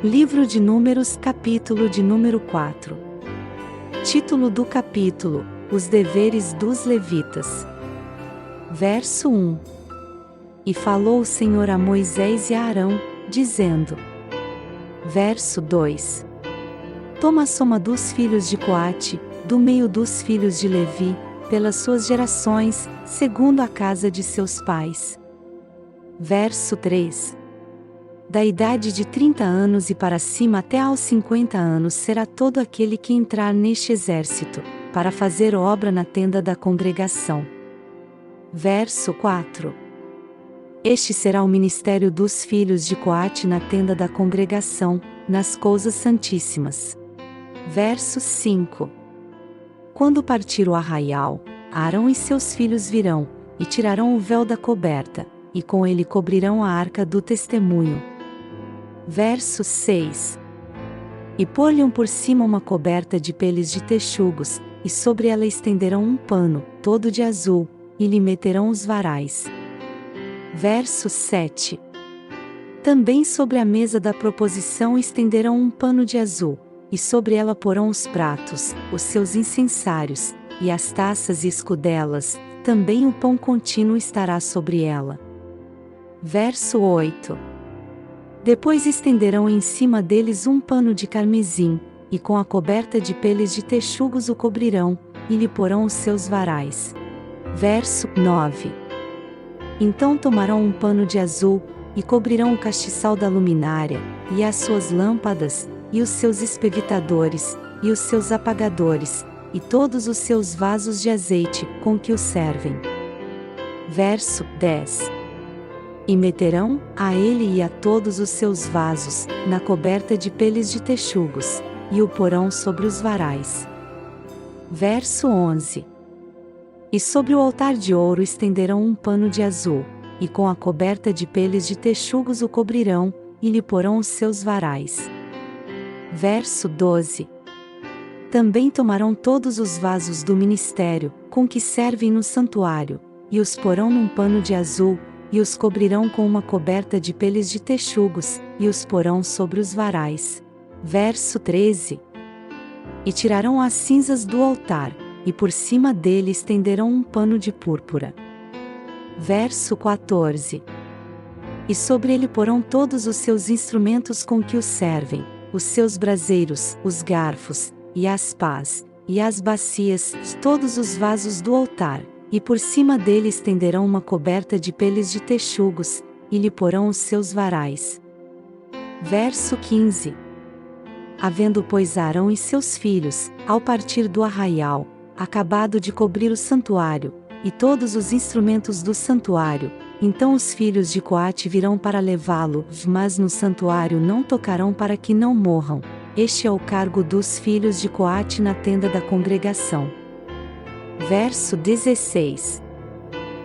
Livro de Números, capítulo de número 4. Título do capítulo: Os deveres dos levitas. Verso 1. E falou o Senhor a Moisés e a Arão, dizendo. Verso 2. Toma a soma dos filhos de Coate, do meio dos filhos de Levi, pelas suas gerações, segundo a casa de seus pais. Verso 3. Da idade de 30 anos e para cima até aos 50 anos será todo aquele que entrar neste exército, para fazer obra na tenda da congregação. Verso 4. Este será o ministério dos filhos de Coate na tenda da congregação, nas coisas santíssimas. Verso 5. Quando partir o arraial, Arão e seus filhos virão, e tirarão o véu da coberta, e com ele cobrirão a arca do testemunho. Verso 6. E pôr-lhe por cima uma coberta de peles de texugos, e sobre ela estenderão um pano, todo de azul, e lhe meterão os varais. Verso 7. Também sobre a mesa da proposição estenderão um pano de azul, e sobre ela porão os pratos, os seus incensários, e as taças e escudelas, também o pão contínuo estará sobre ela. Verso 8. Depois estenderão em cima deles um pano de carmesim, e com a coberta de peles de texugos o cobrirão, e lhe porão os seus varais. Verso 9. Então tomarão um pano de azul, e cobrirão o castiçal da luminária, e as suas lâmpadas, e os seus espevitadores, e os seus apagadores, e todos os seus vasos de azeite, com que o servem. Verso 10. E meterão, a ele e a todos os seus vasos, na coberta de peles de texugos, e o porão sobre os varais. Verso 11. E sobre o altar de ouro estenderão um pano de azul, e com a coberta de peles de texugos o cobrirão, e lhe porão os seus varais. Verso 12. Também tomarão todos os vasos do ministério, com que servem no santuário, e os porão num pano de azul, e os cobrirão com uma coberta de peles de texugos, e os porão sobre os varais. Verso 13. E tirarão as cinzas do altar, e por cima dele estenderão um pano de púrpura. Verso 14. E sobre ele porão todos os seus instrumentos com que o servem, os seus braseiros, os garfos, e as pás, e as bacias, todos os vasos do altar, e por cima dele estenderão uma coberta de peles de texugos, e lhe porão os seus varais. Verso 15. Havendo pois Arão e seus filhos, ao partir do arraial, acabado de cobrir o santuário, e todos os instrumentos do santuário, então os filhos de Coate virão para levá-lo, mas no santuário não tocarão para que não morram. Este é o cargo dos filhos de Coate na tenda da congregação. Verso 16.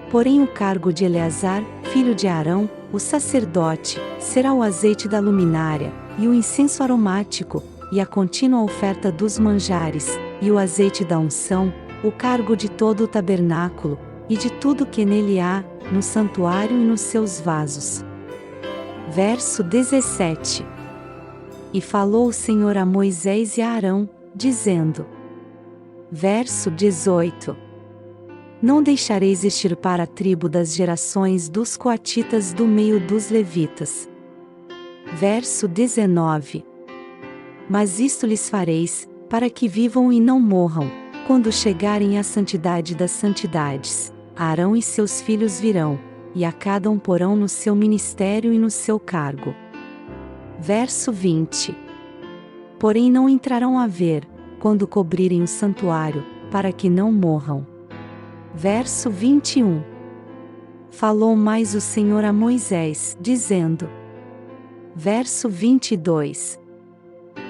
Porém o cargo de Eleazar, filho de Arão, o sacerdote, será o azeite da luminária, e o incenso aromático, e a contínua oferta dos manjares, e o azeite da unção, o cargo de todo o tabernáculo, e de tudo que nele há, no santuário e nos seus vasos. Verso 17. E falou o Senhor a Moisés e a Arão, dizendo. Verso 18. Não deixareis extirpar a tribo das gerações dos coatitas do meio dos levitas. Verso 19. Mas isto lhes fareis, para que vivam e não morram, quando chegarem à santidade das santidades. Arão e seus filhos virão, e a cada um porão no seu ministério e no seu cargo. Verso 20. Porém não entrarão a ver, quando cobrirem o santuário, para que não morram. Verso 21. Falou mais o Senhor a Moisés, dizendo. Verso 22.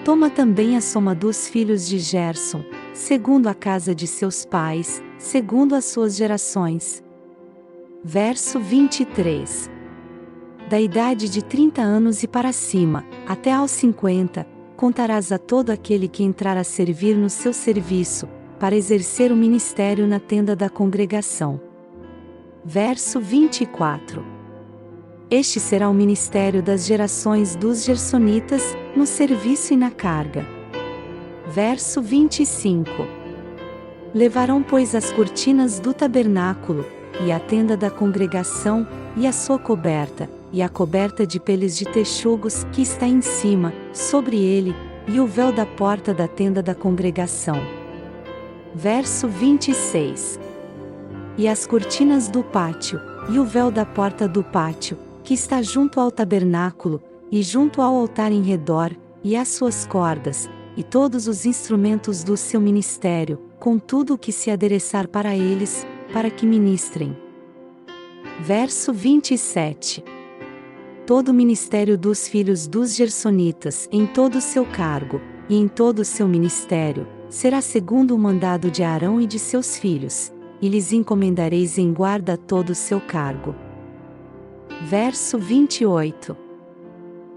Toma também a soma dos filhos de Gerson, segundo a casa de seus pais, segundo as suas gerações. Verso 23. Da idade de 30 anos e para cima, até aos 50, contarás a todo aquele que entrar a servir no seu serviço, para exercer o ministério na tenda da congregação. Verso 24. Este será o ministério das gerações dos Gersonitas, no serviço e na carga. Verso 25. Levarão, pois, as cortinas do tabernáculo, e a tenda da congregação, e a sua coberta, e a coberta de peles de texugos que está em cima, sobre ele, e o véu da porta da tenda da congregação. Verso 26. E as cortinas do pátio, e o véu da porta do pátio, que está junto ao tabernáculo, e junto ao altar em redor, e as suas cordas, e todos os instrumentos do seu ministério, com tudo o que se adereçar para eles, para que ministrem. Verso 27. Todo o ministério dos filhos dos Gersonitas, em todo o seu cargo, e em todo o seu ministério, será segundo o mandado de Arão e de seus filhos, e lhes encomendareis em guarda todo o seu cargo. Verso 28.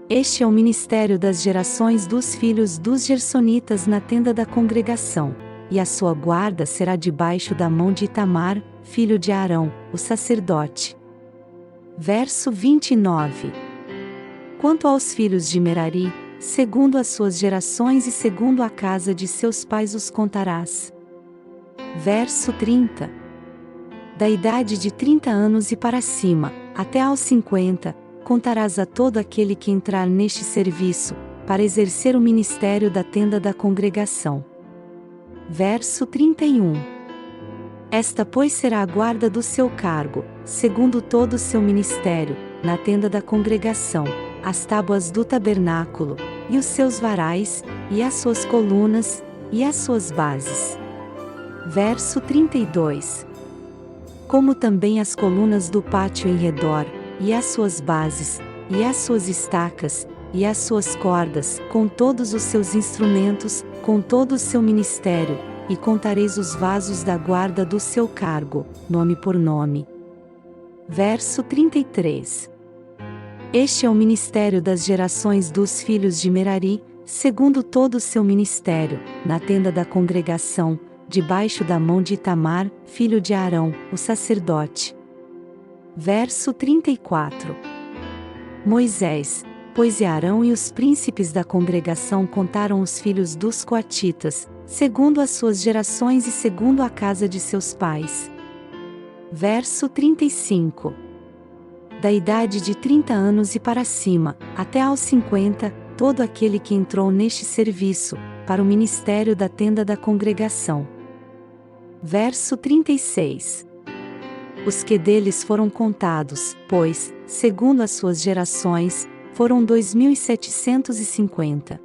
Este é o ministério das gerações dos filhos dos Gersonitas na tenda da congregação, e a sua guarda será debaixo da mão de Itamar, filho de Arão, o sacerdote. Verso 29. Quanto aos filhos de Merari, segundo as suas gerações e segundo a casa de seus pais os contarás. Verso 30. Da idade de 30 anos e para cima, até aos 50, contarás a todo aquele que entrar neste serviço, para exercer o ministério da tenda da congregação. Verso 31. Esta, pois, será a guarda do seu cargo, segundo todo o seu ministério, na tenda da congregação, as tábuas do tabernáculo, e os seus varais, e as suas colunas, e as suas bases. Verso 32. Como também as colunas do pátio em redor, e as suas bases, e as suas estacas, e as suas cordas, com todos os seus instrumentos, com todo o seu ministério, e contareis os vasos da guarda do seu cargo, nome por nome. Verso 33. Este é o ministério das gerações dos filhos de Merari, segundo todo o seu ministério, na tenda da congregação, debaixo da mão de Itamar, filho de Arão, o sacerdote. Verso 34. Moisés, pois e Arão e os príncipes da congregação contaram os filhos dos coatitas, segundo as suas gerações e segundo a casa de seus pais. Verso 35. Da idade de 30 anos e para cima, até aos 50, todo aquele que entrou neste serviço, para o ministério da tenda da congregação. Verso 36. Os que deles foram contados, pois, segundo as suas gerações, foram 2.750.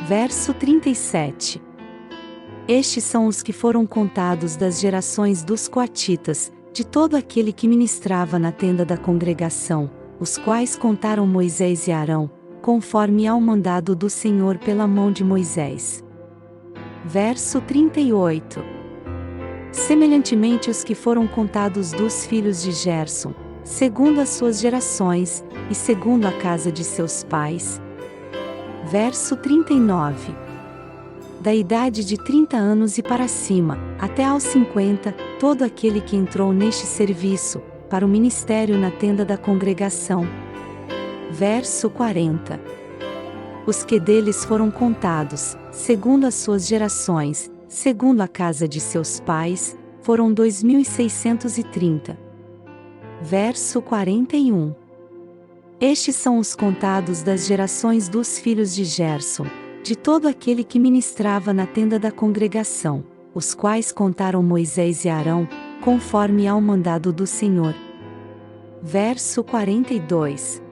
Verso 37. Estes são os que foram contados das gerações dos coatitas, de todo aquele que ministrava na tenda da congregação, os quais contaram Moisés e Arão, conforme ao mandado do Senhor pela mão de Moisés. Verso 38. Semelhantemente os que foram contados dos filhos de Gerson, segundo as suas gerações, e segundo a casa de seus pais. Verso 39. Da idade de 30 anos e para cima, até aos 50, todo aquele que entrou neste serviço, para o ministério na tenda da congregação. Verso 40. Os que deles foram contados, segundo as suas gerações, segundo a casa de seus pais, foram 2.630. Verso 41. Estes são os contados das gerações dos filhos de Gerson, de todo aquele que ministrava na tenda da congregação, os quais contaram Moisés e Arão, conforme ao mandado do Senhor. Verso 42.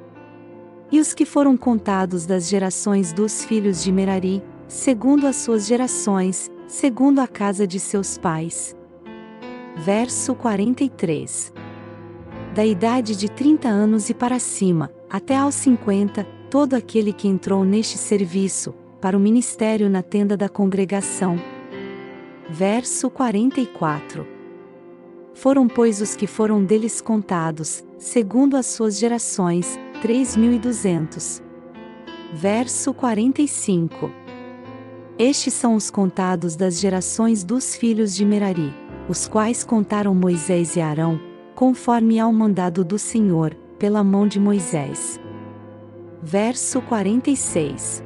E os que foram contados das gerações dos filhos de Merari, segundo as suas gerações, segundo a casa de seus pais. Verso 43. Da idade de 30 anos e para cima, até aos 50, todo aquele que entrou neste serviço, para o ministério na tenda da congregação. Verso 44. Foram, pois, os que foram deles contados, segundo as suas gerações, 3.200. Verso 45. Estes são os contados das gerações dos filhos de Merari, os quais contaram Moisés e Arão, conforme ao mandado do Senhor, pela mão de Moisés. Verso 46.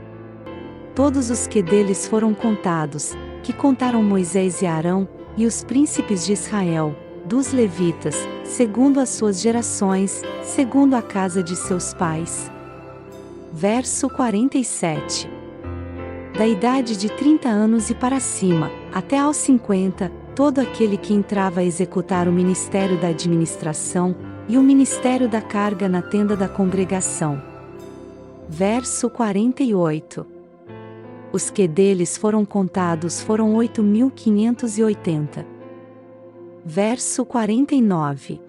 Todos os que deles foram contados, que contaram Moisés e Arão, e os príncipes de Israel, dos levitas, segundo as suas gerações, segundo a casa de seus pais. Verso 47. Da idade de 30 anos e para cima, até aos 50, todo aquele que entrava a executar o ministério da administração, e o ministério da carga na tenda da congregação. Verso 48. Os que deles foram contados foram 8.580. Verso 49.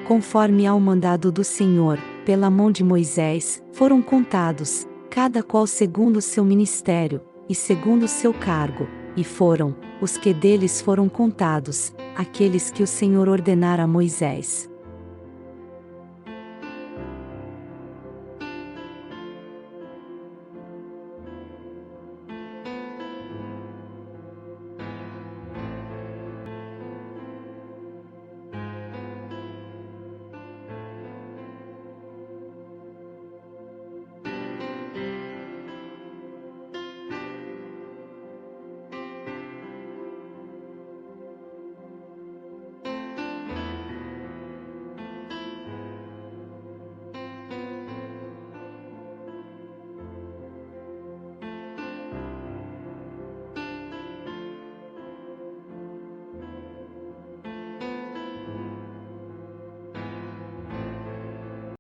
Conforme ao mandado do Senhor, pela mão de Moisés, foram contados, cada qual segundo o seu ministério, e segundo o seu cargo, e foram, os que deles foram contados, aqueles que o Senhor ordenara a Moisés.